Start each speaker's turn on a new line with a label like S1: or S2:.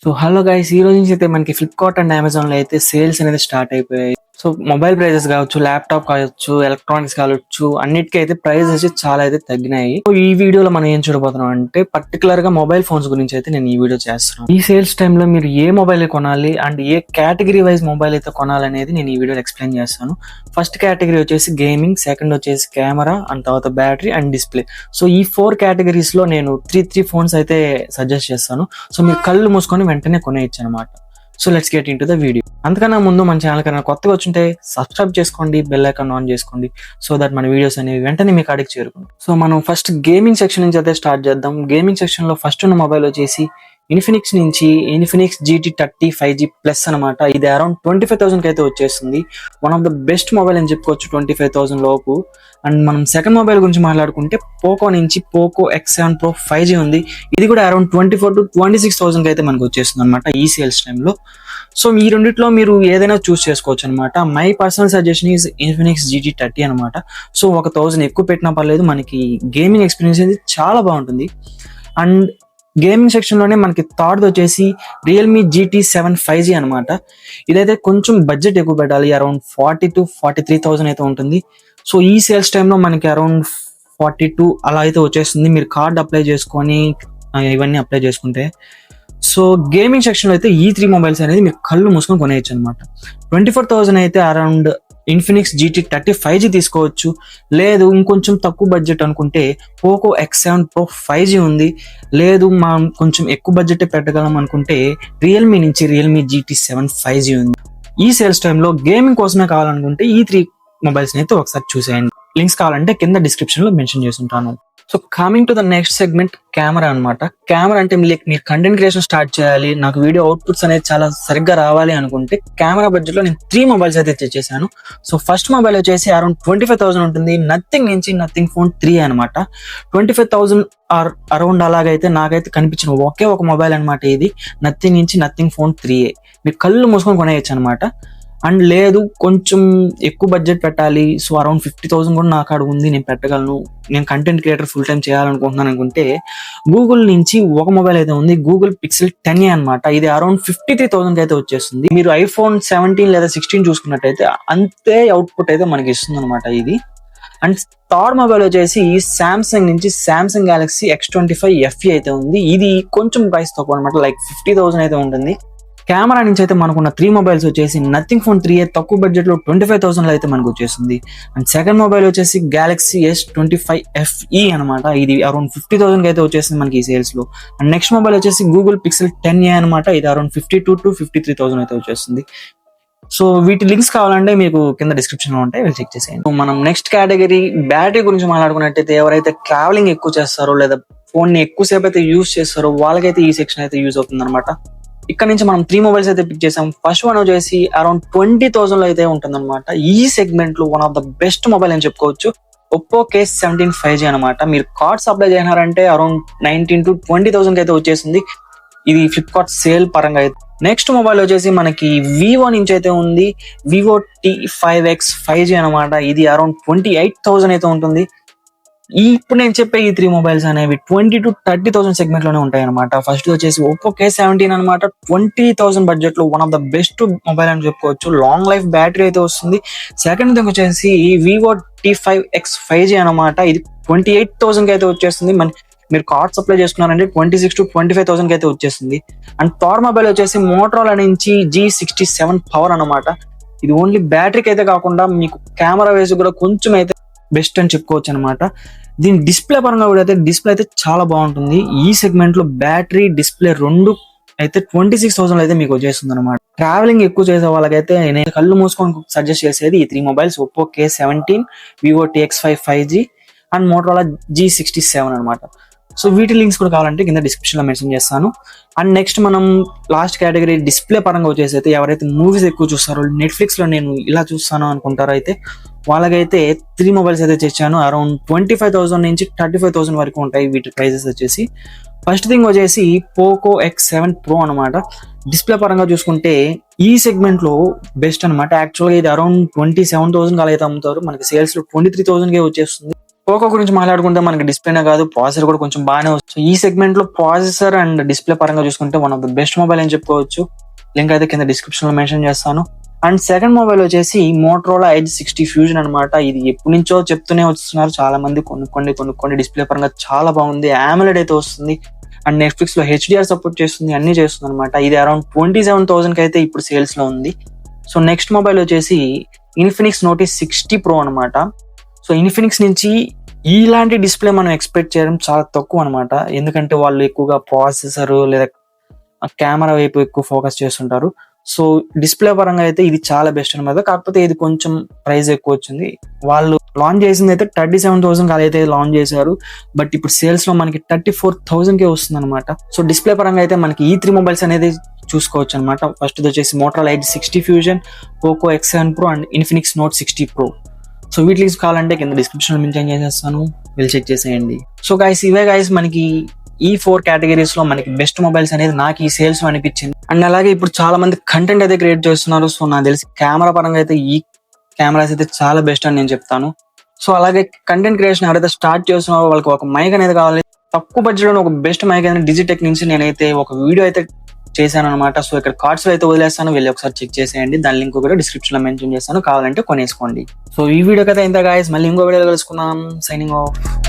S1: So hello guys, ఈ రోజు నుంచి అయితే మనకి ఫ్లిప్కార్ట్ అండ్ అమెజాన్ లో అయితే సేల్స్ అనేది స్టార్ట్ అయిపోయాయి. సో మొబైల్ ప్రైజెస్ కావచ్చు, ల్యాప్టాప్ కావచ్చు, ఎలక్ట్రానిక్స్ కావచ్చు, అన్నిటికీ అయితే ప్రైజెస్ చాలా అయితే తగ్గినాయి. సో ఈ వీడియోలో మనం ఏం చూడబోతున్నాం అంటే పర్టికులర్ గా మొబైల్ ఫోన్స్ గురించి అయితే నేను ఈ వీడియో చేస్తున్నాను. ఈ సేల్స్ టైంలో మీరు ఏ మొబైల్ కొనాలి and A category wise mobile అయితే కొనాలనేది నేను ఈ వీడియోలో ఎక్స్ప్లెయిన్ చేస్తాను. ఫస్ట్ కేటగిరీ వచ్చేసి గేమింగ్, సెకండ్ వచ్చేసి కెమెరా, అండ్ తర్వాత బ్యాటరీ అండ్ డిస్ప్లే. సో ఈ 4 కేటగిరీస్ లో నేను త్రీ ఫోన్స్ అయితే సజెస్ట్ చేస్తాను. సో మీరు కళ్ళు మూసుకొని వెంటనే కొనేయచ్చు అనమాట. So let's get in to the video. అంతకన్నా ముందు మన ఛానల్ కన్నా కొత్తగా వచ్చుంటే సబ్స్క్రైబ్ చేసుకోండి, బెల్ ఐకాన్ ఆన్ చేసుకోండి, సో దట్ మన వీడియోస్ అనేవి వెంటనే మీకు కాడికి చేరుకుంటాయి. సో మనం ఫస్ట్ గేమింగ్ సెక్షన్ నుంచి అయితే స్టార్ట్ చేద్దాం. గేమింగ్ సెక్షన్ లో ఫస్ట్ ఉన్న మొబైల్ వచ్చేసి ఇన్ఫినిక్స్ నుంచి ఇన్ఫినిక్స్ GT30 5G Plus అనమాట. ఇది అరౌండ్ 25,000 కి అయితే వచ్చేస్తుంది. One of the best mobile అని చెప్పుకోవచ్చు 25,000 లోపు. అండ్ మనం సెకండ్ మొబైల్ గురించి మాట్లాడుకుంటే పోకో నుంచి పోకో X7 Pro 5G ఉంది. ఇది కూడా అరౌండ్ 24,000 to 26,000 కి అయితే మనకు వచ్చేస్తుంది అనమాట ఈ సేల్స్ టైంలో. సో ఈ రెండిట్లో మీరు ఏదైనా చూస్ చేసుకోవచ్చు అనమాట. My personal suggestion is Infinix GT30 అనమాట. సో 1,000 ఎక్కువ పెట్టినా పర్లేదు, మనకి గేమింగ్ ఎక్స్పీరియన్స్ అనేది చాలా బాగుంటుంది. అండ్ గేమింగ్ సెక్షన్ లోనే మనకి థర్డ్ వచ్చేసి రియల్మీ GT7 5G అనమాట. ఇదైతే కొంచెం బడ్జెట్ ఎక్కువ పెట్టాలి, అరౌండ్ 40,000 to 43,000 అయితే ఉంటుంది. సో ఈ సేల్స్ టైంలో మనకి అరౌండ్ 42 అలా అయితే వచ్చేస్తుంది, మీరు కార్డ్ అప్లై చేసుకొని ఇవన్నీ అప్లై చేసుకుంటే. సో గేమింగ్ సెక్షన్ లో అయితే ఈ 3 మొబైల్స్ అనేది మీరు కళ్ళు మూసుకొని కొనేయచ్చు అనమాట. 24,000 అయితే అరౌండ్ ఇన్ఫినిక్స్ GT30 5G తీసుకోవచ్చు. లేదు ఇంకొంచెం తక్కువ బడ్జెట్ అనుకుంటే పోకో X7 Pro 5G ఉంది. లేదు మనం కొంచెం ఎక్కువ బడ్జెట్ పెట్టగలం అనుకుంటే రియల్మీ నుంచి రియల్మీ GT7 5G ఉంది. ఈ సేల్స్ టైంలో గేమింగ్ కోసమే కావాలనుకుంటే ఈ 3 మొబైల్స్ అయితే ఒకసారి చూసేయండి. లింక్స్ కావాలంటే కింద డిస్క్రిప్షన్ లో మెన్షన్ చేసి ఉంటాను. So coming to the next segment, camera అనమాట. కెమెరా అంటే మీరు కంటెంట్ క్రియేషన్ స్టార్ట్ చేయాలి, నాకు వీడియో అవుట్పుట్స్ అనేది చాలా సరిగ్గా రావాలి అనుకుంటే కెమెరా బడ్జెట్ లో నేను 3 మొబైల్స్ అయితే తెచ్చేసాను. సో ఫస్ట్ మొబైల్ వచ్చేసి అరౌండ్ 25,000 ఉంటుంది. నథింగ్ నుంచి నథింగ్ ఫోన్ 3 అనమాట. 25,000 అరౌండ్ అలాగైతే నాకైతే కనిపించిన ఒకే ఒక మొబైల్ అనమాట ఇది. నథింగ్ నుంచి నథింగ్ ఫోన్ 3A. మీరు కళ్ళు మూసుకొని కొనేయచ్చు అనమాట. అండ్ లేదు కొంచెం ఎక్కువ బడ్జెట్ పెట్టాలి, సో అరౌండ్ 50,000 కూడా నాకు అక్కడ ఉంది, నేను పెట్టగలను, నేను కంటెంట్ క్రియేటర్ ఫుల్ టైం చేయాలనుకుంటున్నాను అనుకుంటే గూగుల్ నుంచి ఒక మొబైల్ అయితే ఉంది, గూగుల్ పిక్సెల్ 10A అనమాట. ఇది అరౌండ్ 53,000 కి అయితే వచ్చేస్తుంది. మీరు ఐఫోన్ 17 లేదా 16 చూసుకున్నట్టయితే అంతే అవుట్పుట్ అయితే మనకి ఇస్తుంది అనమాట ఇది. అండ్ థర్డ్ మొబైల్ వచ్చేసి సామ్సంగ్ నుంచి సామ్సంగ్ గెలాక్సీ X25 FE అయితే ఉంది. ఇది కొంచెం ప్రైస్ తక్కువ అనమాట, లైక్ 50,000 అయితే ఉంటుంది. కెమెరా నుంచి అయితే మనకున్న 3 మొబైల్స్ వచ్చేసి నథింగ్ ఫోన్ 3A తక్కువ బడ్జెట్ లో 25,000 లో అయితే మనకు వచ్చేస్తుంది. అండ్ సెకండ్ మొబైల్ వచ్చేసి గెలాక్సీ S25 FE అనమాట. ఇది అరౌండ్ 50,000 కి అయితే వచ్చేసింది మనకి ఈ సేల్స్ లో. అండ్ నెక్స్ట్ మొబైల్ వచ్చేసి గూగుల్ పిక్సెల్ 10A అనమాట. ఇది అరౌండ్ 52,000 to 53,000 అయితే వచ్చేస్తుంది. సో వీటి లింక్స్ కావాలంటే మీకు కింద డిస్క్రిప్షన్ లో ఉంటాయి, వెళ్ళి చెక్ చేసేయండి. మనం నెక్స్ట్ కేటగిరీ బ్యాటరీ గురించి మాట్లాడుకున్నట్టయితే ఎవరైతే ట్రావెలింగ్ ఎక్కువ చేస్తారో లేదా ఫోన్ ని ఎక్కువసేపు అయితే యూజ్ చేస్తారో వాళ్ళకైతే ఈ సెక్షన్ అయితే యూజ్ అవుతుంది అనమాట. ఇక్కడ నుంచి మనం 3 మొబైల్స్ అయితే పిక్ చేసాం. ఫస్ట్ వన్ వచ్చేసి అరౌండ్ 20,000 లో అయితే ఉంటుంది అనమాట. ఈ సెగ్మెంట్ లో one of the best mobile అని చెప్పుకోవచ్చు, ఒప్పో K17 5G అనమాట. మీరు కార్డ్స్ అప్లై చేసినారంటే అరౌండ్ 19,000 to 20,000 కి అయితే వచ్చేసింది. ఇది ఫ్లిప్కార్ట్ సేల్ పరంగా అయితే. నెక్స్ట్ మొబైల్ వచ్చేసి మనకి వివో నుంచి అయితే ఉంది, వివో T5X 5G అనమాట. ఇది అరౌండ్ 28,000 అయితే ఉంటుంది. ఇప్పుడు నేను చెప్పే ఈ 3 మొబైల్స్ అనేవి 20,000 to 30,000 సెగ్మెంట్ లోనే ఉంటాయి అనమాట. ఫస్ట్ వచ్చేసి ఒప్పో K17 అనమాట. 20,000 బడ్జెట్ లో one of the best mobile అని చెప్పుకోవచ్చు, లాంగ్ లైఫ్ బ్యాటరీ అయితే వస్తుంది. సెకండ్ థింగ్ వచ్చేసి వివో T5X 5G అనమాట. ఇది 28,000 కి అయితే వచ్చేస్తుంది. మీరు కార్డ్స్ అప్లై చేసుకున్నారంటే 26,000 to 25,000 కి అయితే వచ్చేస్తుంది. అండ్ థర్డ్ మొబైల్ వచ్చేసి మోటరోలా నుంచి G67 పవర్ అనమాట. ఇది ఓన్లీ బ్యాటరీకి అయితే కాకుండా మీకు కెమెరా వేసి కూడా కొంచెం అయితే బెస్ట్ అని చెప్పుకోవచ్చు అనమాట. దీని డిస్ప్లే పరంగా కూడా అయితే డిస్ప్లే అయితే చాలా బాగుంటుంది. ఈ సెగ్మెంట్ లో బ్యాటరీ డిస్ప్లే రెండు అయితే 26,000 అయితే మీకు వచ్చేస్తుంది అనమాట. ట్రావెలింగ్ ఎక్కువ చేసే వాళ్ళకైతే నేను కళ్ళు మూసుకొని సజెస్ట్ చేసేది ఈ 3 mobiles, Oppo K17, Vivo TX5 5G and Motorola G67 అనమాట. సో వీటి లింక్స్ కూడా కావాలంటే కింద డిస్క్రిప్షన్ లో మెన్షన్ చేస్తాను. అండ్ నెక్స్ట్ మనం లాస్ట్ కేటగిరీ డిస్ప్లే పరంగా వచ్చేసి అయితే ఎవరైతే మూవీస్ ఎక్కువ చూస్తారో, నెట్ఫ్లిక్స్ లో నేను ఇలా చూస్తాను అనుకుంటారో అయితే వాళ్ళకైతే 3 మొబైల్స్ అయితే తెచ్చాను. అరౌండ్ 25,000 నుంచి 35,000 వరకు ఉంటాయి వీటి ప్రైజెస్ వచ్చేసి. ఫస్ట్ థింగ్ వచ్చేసి పోకో X7 Pro అనమాట. డిస్ప్లే పరంగా చూసుకుంటే ఈ సెగ్మెంట్ లో బెస్ట్ అనమాట. యాక్చువల్గా ఇది అరౌండ్ 27,000 అలా అయితే అమ్ముతారు, మనకి సేల్స్ లో 23,000 వచ్చేస్తుంది. పోకో గురించి మాట్లాడుకుంటే మనకి డిస్ప్లేనే కాదు ప్రాసెసర్ కూడా కొంచెం బాగానే వస్తుంది. ఈ సెగ్మెంట్ లో ప్రాసెసర్ అండ్ డిస్ప్లే పరంగా చూసుకుంటే one of the best mobile అని చెప్పుకోవచ్చు. లింక్ అయితే కింద డిస్క్రిప్షన్ లో మెన్షన్ చేస్తాను. అండ్ సెకండ్ మొబైల్ వచ్చేసి మోటరోలా ఎడ్జ్ 60 ఫ్యూజన్ అనమాట. ఇది ఎప్పటి నుంచో చెప్తూనే వస్తున్నారు చాలా మంది, కొనుక్కోండి డిస్ప్లే పరంగా చాలా బాగుంది. AMOLED అయితే వస్తుంది అండ్ నెట్ఫ్లిక్స్ లో HDR సపోర్ట్ చేస్తుంది, అన్ని చేస్తుంది అనమాట. ఇది అరౌండ్ 27,000 కి అయితే ఇప్పుడు సేల్స్ లో ఉంది. సో నెక్స్ట్ మొబైల్ వచ్చేసి ఇన్ఫినిక్స్ నోట్ 60 Pro అనమాట. సో ఇన్ఫినిక్స్ నుంచి ఇలాంటి డిస్ప్లే మనం ఎక్స్పెక్ట్ చేయడం చాలా తక్కువ అనమాట. ఎందుకంటే వాళ్ళు ఎక్కువగా ప్రాసెసర్ లేదా కెమెరా వైపు ఎక్కువ ఫోకస్ చేస్తుంటారు. సో డిస్ప్లే పరంగా అయితే ఇది చాలా బెస్ట్ అనమాట. కాకపోతే ఇది కొంచెం ప్రైస్ ఎక్కువ వచ్చింది. వాళ్ళు లాంచ్ చేసింది అయితే 37,000 అయితే లాంచ్ చేశారు. బట్ ఇప్పుడు సేల్స్ లో మనకి 34,000 కే వస్తుంది అనమాట. సో డిస్ప్లే పరంగా అయితే మనకి ఈ 3 మొబైల్స్ అనేది చూసుకోవచ్చు అనమాట. ఫస్ట్ వచ్చేసి Motorola edge 60 fusion, Poco X7 Pro and Infinix note 60 Pro. So వీటికి కావాలంటే కింద డిస్క్రిప్షన్ మెన్షన్ చేసేస్తాను, వెళ్ళి చెక్ చేసేయండి. సో గైస్ ఇవే గైస్ మనకి ఈ 4 కేటగిరీస్ లో మనకి బెస్ట్ మొబైల్స్ అనేది నాకు ఈ సేల్స్ లో అనిపించింది. అండ్ అలాగే ఇప్పుడు చాలా మంది కంటెంట్ అయితే క్రియేట్ చేస్తున్నారు. సో నాకు తెలిసి కెమెరా పరంగా అయితే ఈ కెమెరాస్ అయితే చాలా బెస్ట్ అని నేను చెప్తాను. సో అలాగే కంటెంట్ క్రియేషన్ ఎవరైతే స్టార్ట్ చేస్తున్నారో వాళ్ళకి ఒక మైక్ అనేది కావాలి. తక్కువ బడ్జెట్ లో ఒక బెస్ట్ మైక్ అనేది డిజిటెక్ నుంచి నేనైతే ఒక వీడియో అయితే చేశాను అనమాట. సో ఇక్కడ కార్డ్స్ అయితే వదిలేస్తాను, వెళ్ళి ఒకసారి చెక్ చేసేయండి. దాని లింక్ కూడా డిస్క్రిప్షన్ లో మెన్షన్ చేస్తాను, కావాలంటే కొనేసుకోండి. సో ఈ వీడియో కదా ఇంత గాయస్, మళ్ళీ ఇంకో వీడియో కలుసుకుందాం. Signing off.